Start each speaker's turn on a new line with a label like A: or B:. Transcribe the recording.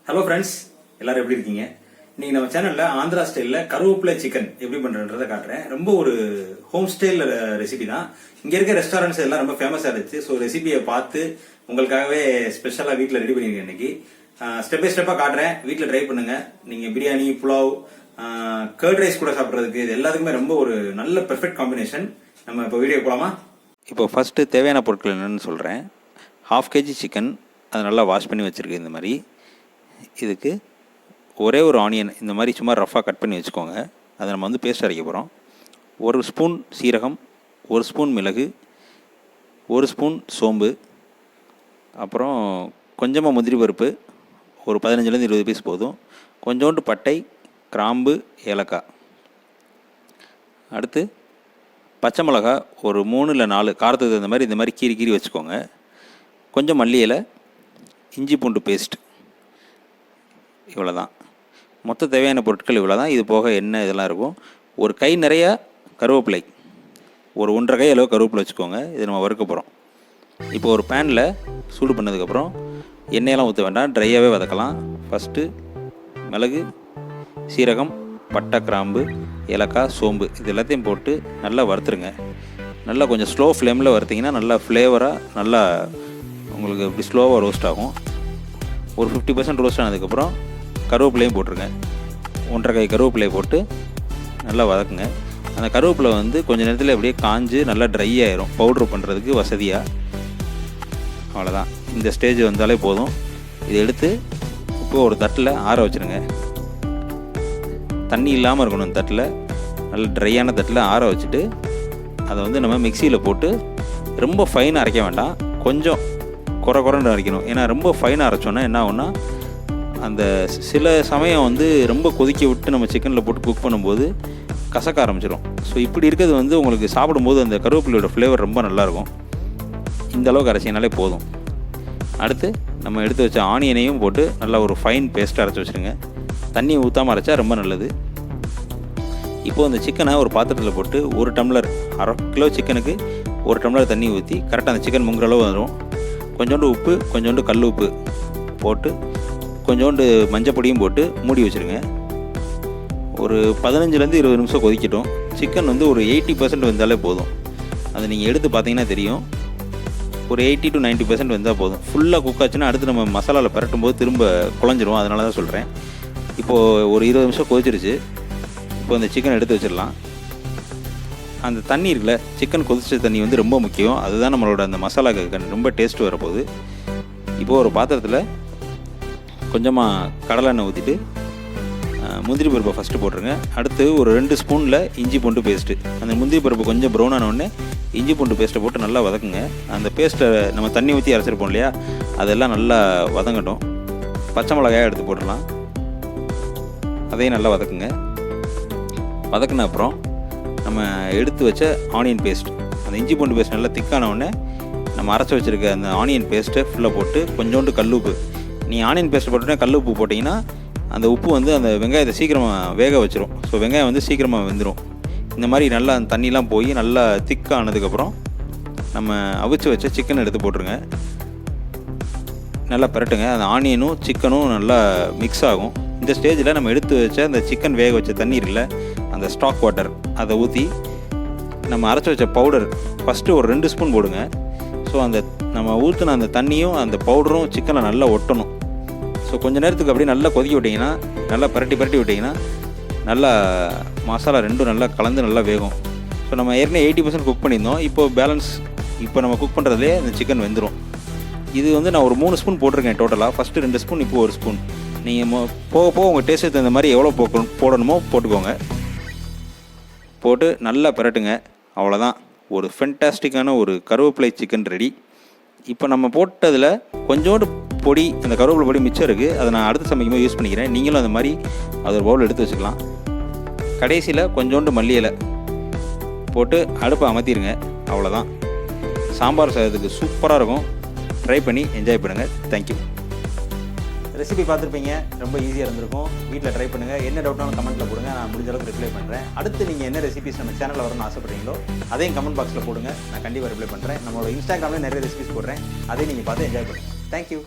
A: Hello friends, எல்லாரும் எப்படி இருக்கீங்க? இன்னைக்கு நம்ம சேனல்ல ஆந்திரா ஸ்டைல்ல கருவேப்பிலை சிக்கன் எப்படி பண்றதுன்றதை காட்டுறேன். ரொம்ப ஒரு ஹோம் ஸ்டைல் ரெசிபி தான். இங்க இருக்க ரெஸ்டாரண்ட்ஸ் எல்லாம் ரொம்ப ஃபேமஸா இருந்துச்சு. ஸோ ரெசிபியை பார்த்து உங்களுக்காகவே ஸ்பெஷலா வீட்டில் ரெடி பண்ணிருக்கேன். இன்னைக்கு ஸ்டெப் பை ஸ்டெப்பா காட்டுறேன். வீட்டில் ட்ரை பண்ணுங்க. நீங்க பிரியாணி, புலாவ், கர்ட் ரைஸ் கூட சாப்பிட்றதுக்கு இது எல்லாத்துக்குமே ரொம்ப ஒரு நல்ல பெர்ஃபெக்ட் காம்பினேஷன். நம்ம இப்போ வீடியோ போலாமா?
B: இப்போ ஃபஸ்ட்டு தேவையான பொருட்கள் என்னென்னு சொல்கிறேன். 1/2 kg சிக்கன், அதை நல்லா வாஷ் பண்ணி வச்சுருக்கு. இந்த மாதிரி இதுக்கு ஒரே ஒரு ஆனியன் இந்த மாதிரி சும்மா ரஃபாக கட் பண்ணி வச்சுக்கோங்க. அதை நம்ம வந்து பேஸ்ட் அரைக்க போகிறோம். 1 ஸ்பூன் சீரகம், 1 ஸ்பூன் மிளகு, 1 ஸ்பூன் சோம்பு, அப்புறம் கொஞ்சமாக முந்திரி பருப்பு, ஒரு 15-20 பீஸ் போதும், கொஞ்சோண்டு பட்டை, கிராம்பு, ஏலக்காய். அடுத்து பச்சை மிளகா ஒரு 3 இல்லை 4 காரத்துக்கு இந்த மாதிரி கீறி வச்சுக்கோங்க. கொஞ்சம் மல்லி இலை, இஞ்சி பூண்டு பேஸ்ட், இவ்வளோ தான். மொத்த தேவையான பொருட்கள் இவ்வளோ தான். இது போக எண்ணெய் இதெல்லாம் இருக்கும். ஒரு கை நிறையா கருவேப்பிலை, ஒரு 1.5 கை அளவு கருவேப்பிலை வச்சுக்கோங்க. இது நம்ம வறுக்க போகிறோம். இப்போ ஒரு பேனில் சூடு பண்ணதுக்கப்புறம் எண்ணெயெல்லாம் ஊற்ற வேண்டாம், ட்ரையாகவே வதக்கலாம். ஃபஸ்ட்டு மிளகு, சீரகம், பட்டை, கிராம்பு, ஏலக்காய், சோம்பு இது எல்லாத்தையும் போட்டு நல்லா வறுத்துருங்க. நல்லா கொஞ்சம் ஸ்லோ ஃப்ளேமில் வறுத்திங்கன்னா நல்லா ஃப்ளேவராக நல்லா உங்களுக்கு இப்படி ஸ்லோவாக ரோஸ்ட் ஆகும். ஒரு 50% ரோஸ்ட் ஆனதுக்கப்புறம் கருவேப்பிலையும் போட்டுருங்க. 1.5 கை கருவேப்பிலையை போட்டு நல்லா வதக்குங்க. அந்த கருவேப்பிலை வந்து கொஞ்சம் நேரத்தில் அப்படியே காஞ்சு நல்லா ட்ரை ஆயிரும், பவுட்ரு பண்ணுறதுக்கு வசதியாக. அவ்வளோதான். இந்த ஸ்டேஜ் வந்தாலே போதும். இதை எடுத்து இப்போ ஒரு தட்டில் ஆற வச்சுருங்க. தண்ணி இல்லாமல் இருக்கணும். இந்த தட்டில் நல்ல ட்ரையான தட்டில் ஆற வச்சுட்டு அதை வந்து நம்ம மிக்சியில் போட்டு ரொம்ப ஃபைனாக அரைக்க வேண்டாம், கொஞ்சம் குறைன்னு அரைக்கணும். ஏன்னா ரொம்ப ஃபைனாக அரைச்சோன்னா என்ன ஆகும்னா, அந்த சில சமயம் வந்து ரொம்ப கொதிக்க விட்டு நம்ம சிக்கனில் போட்டு குக் பண்ணும்போது கசக்க ஆரம்பிச்சிடும். ஸோ இப்படி இருக்கிறது வந்து உங்களுக்கு சாப்பிடும்போது அந்த கருவேப்பிலையோட ஃப்ளேவர் ரொம்ப நல்லாயிருக்கும். இந்த அளவுக்கு அரைச்சினாலே போதும். அடுத்து நம்ம எடுத்து வச்ச ஆனியனையும் போட்டு நல்லா ஒரு ஃபைன் பேஸ்ட்டாக அரைச்சி வச்சுருங்க. தண்ணி ஊற்றாமல் அரைச்சா ரொம்ப நல்லது. இப்போது அந்த சிக்கனை ஒரு பாத்திரத்தில் போட்டு 1 டம்ளர், 1/2 கிலோ சிக்கனுக்கு 1 டம்ளர் தண்ணி ஊற்றி கரெக்டாக அந்த சிக்கன் முங்குற அளவு வரும். கொஞ்சோண்டு உப்பு, கொஞ்சோண்டு கல் உப்பு போட்டு கொஞ்சோண்டு மஞ்சள் பொடியும் போட்டு மூடி வச்சுருங்க. ஒரு 15-20 நிமிஷம் கொதிக்கட்டும். சிக்கன் வந்து ஒரு 80% வெந்தாலே போதும். அதை நீங்கள் எடுத்து பார்த்தீங்கன்னா தெரியும். ஒரு 80 to 90% வெந்தால் போதும். ஃபுல்லாக குக் ஆச்சுன்னா அடுத்து நம்ம மசாலாவில் பரட்டும் போது திரும்ப குழஞ்சிரும். அதனால தான் சொல்கிறேன். இப்போது ஒரு 20 நிமிஷம் கொதிச்சிருச்சு. இப்போ அந்த சிக்கன் எடுத்து வச்சிடலாம். அந்த தண்ணி இருக்குல்ல, சிக்கன் கொதிச்ச தண்ணி வந்து ரொம்ப முக்கியம். அதுதான் நம்மளோட அந்த மசாலாவுக்கு ரொம்ப டேஸ்ட் வரப்போகுது. இப்போது ஒரு பாத்திரத்தில் கொஞ்சமாக கடலை எண்ணெய் ஊற்றிட்டு முந்திரி பருப்பை ஃபஸ்ட்டு போட்டுருங்க. அடுத்து ஒரு 2 ஸ்பூனில் இஞ்சி பூண்டு பேஸ்ட்டு. அந்த முந்திரி பருப்பு கொஞ்சம் ப்ரௌன் ஆனோடனே இஞ்சி பூண்டு பேஸ்ட்டை போட்டு நல்லா வதக்குங்க. அந்த பேஸ்ட்டை நம்ம தண்ணி ஊற்றி அரைச்சிருப்போம் இல்லையா, அதெல்லாம் நல்லா வதங்கட்டும். பச்சை மிளகாயை எடுத்து போட்டுடலாம். அதையும் நல்லா வதக்குங்க. வதக்குன அப்புறம் நம்ம எடுத்து வச்ச ஆனியன் பேஸ்ட், அந்த இஞ்சி பூண்டு பேஸ்ட் நல்லா திக்கானவுடனே நம்ம அரைச்சி வச்சுருக்க அந்த ஆனியன் பேஸ்ட்டை ஃபுல்லாக போட்டு கொஞ்சோண்டு கல் உப்பு. நீங்கள் ஆனியன் பேஸ்ட் போட்டோன்னே கல் உப்பு போட்டிங்கன்னா அந்த உப்பு வந்து அந்த வெங்காயத்தை சீக்கிரமாக வேக வச்சிரும். ஸோ வெங்காயம் வந்து சீக்கிரமாக வெந்துடும். இந்த மாதிரி நல்லா அந்த தண்ணிலாம் போய் நல்லா திக்கானதுக்கப்புறம் நம்ம அவிச்சு வச்ச சிக்கன் எடுத்து போட்டுருங்க. நல்லா பரட்டுங்க. அந்த ஆனியனும் சிக்கனும் நல்லா மிக்ஸ் ஆகும். இந்த ஸ்டேஜில் நம்ம எடுத்து வச்ச அந்த சிக்கன் வேக வச்ச தண்ணி இருக்குல்ல, அந்த ஸ்டாக் வாட்டர், அதை ஊற்றி நம்ம அரைச்சி வச்ச பவுடர் ஃபஸ்ட்டு ஒரு 2 ஸ்பூன் போடுங்க. ஸோ அந்த நம்ம ஊற்றின அந்த தண்ணியும் அந்த பவுடரும் சிக்கனில் நல்லா ஒட்டணும். ஸோ கொஞ்சம் நேரத்துக்கு அப்படியே நல்லா கொதிக்க விட்டிங்கன்னா, நல்லா பரட்டி விட்டிங்கன்னா நல்லா மசாலா ரெண்டும் நல்லா கலந்து நல்லா வேகும். ஸோ நம்ம ஏற்கனவே 80% குக் பண்ணியிருந்தோம். இப்போது பேலன்ஸ் இப்போ நம்ம குக் பண்ணுறதுலேயே அந்த சிக்கன் வெந்துடும். இது வந்து நான் ஒரு 3 ஸ்பூன் போட்டிருக்கேன் டோட்டலாக. ஃபஸ்ட்டு 2 ஸ்பூன், இப்போ 1 ஸ்பூன். நீங்கள் போக உங்கள் டேஸ்ட்டுக்கு தகுந்த மாதிரி எவ்வளோ போடணுமோ போட்டுக்கோங்க. போட்டு நல்லா பரட்டுங்க. அவ்வளோதான். ஒரு ஃபென்டாஸ்டிக்கான ஒரு கருவேப்பிலை சிக்கன் ரெடி. இப்போ நம்ம போட்டதில் கொஞ்சோண்டு பொடி, அந்த கருவேப்பிலை பொடி மிச்சம் இருக்குது. அதை நான் அடுத்த சமைக்கும்போது யூஸ் பண்ணிக்கிறேன். நீங்களும் அந்த மாதிரி அது ஒரு பவுல் எடுத்து வச்சுக்கலாம். கடைசியில் கொஞ்சோண்டு மல்லி இலை போட்டு அடுப்பை அமர்த்திடுங்க. அவ்வளோதான். சாம்பார் சாதத்துக்கு சூப்பராக இருக்கும். ட்ரை பண்ணி என்ஜாய் பண்ணுங்கள். தேங்க்யூ.
A: ரெசிபி பார்த்துருப்பீங்க, ரொம்ப ஈஸியாக இருந்திருக்கும். வீட்டில் ட்ரை பண்ணுங்கள். என்ன டவுட்னாலும் கமெண்ட்டில் போடுங்க, நான் முடிஞ்ச அளவுக்கு ரிப்ளை பண்ணுறேன். அடுத்து நீங்கள் என்ன ரெசிபிஸ் நம்ம சேனலில் வரணும்னு ஆசைப்படுறீங்களோ அதையும் கமெண்ட் பாக்ஸில் போடுங்க, நான் கண்டிப்பாக ரிப்ளை பண்ணுறேன். நம்மளோட இன்ஸ்டாகிராமில் நிறைய ரெசிபிஸ் போடுறேன், அதையும் நீங்கள் பார்த்து என்ஜாய் பண்ணுங்கள். தேங்க்யூ.